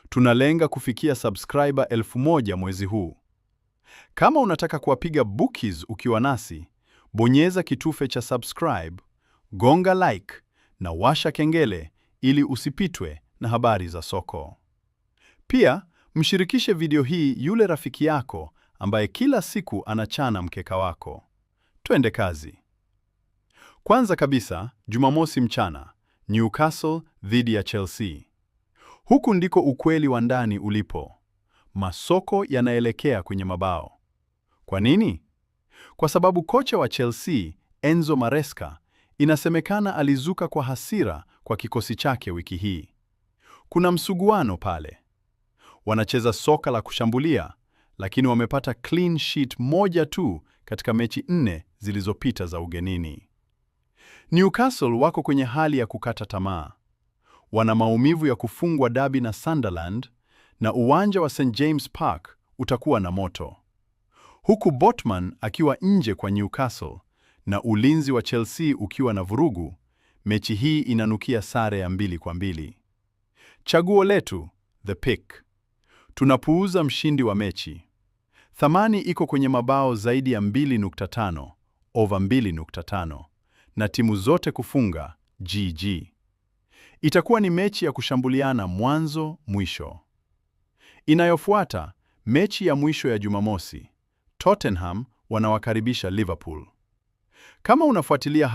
Tunalenga kufikia subscriber 1000 mwezi huu. Kama unataka kuwapiga bookies ukiwa nasi, bonyeza kitufe cha subscribe, gonga like na washa kengele ili usipitwe na habari za soko. Pia, mshirikishe video hii yule rafiki yako ambaye kila siku anachana mkeka wako. Twende kazi. Kwanza kabisa, Jumamosi mchana, Newcastle dhidi ya Chelsea. Huku ndiko ukweli wa ndani ulipo. Masoko yanaelekea kwenye mabao. Kwa nini? Kwa sababu kocha wa Chelsea, Enzo Maresca, inasemekana alizuka kwa hasira kwa kikosi chake wiki hii. Kuna msuguano pale. Wanacheza soka la kushambulia, lakini wamepata clean sheet moja tu katika mechi 4 zilizopita za ugenini. Newcastle wako kwenye hali ya kukata tamaa. Wana maumivu ya kufungwa dabi na Sunderland, na uwanja wa St James Park utakuwa na moto. Huku Botman akiwa nje kwa Newcastle na ulinzi wa Chelsea ukiwa na vurugu, mechi hii inanukia sare ya 2-2. Chaguo letu, the pick. Tunapuuza mshindi wa mechi. Thamani iko kwenye mabao zaidi ya 2.5, over 2.5, na timu zote kufunga GG. Itakuwa ni mechi ya kushambuliana mwanzo mwisho. Inayofuata, mechi ya mwisho ya Jumamosi. Tottenham wanawakaribisha Liverpool. Kama unafuatilia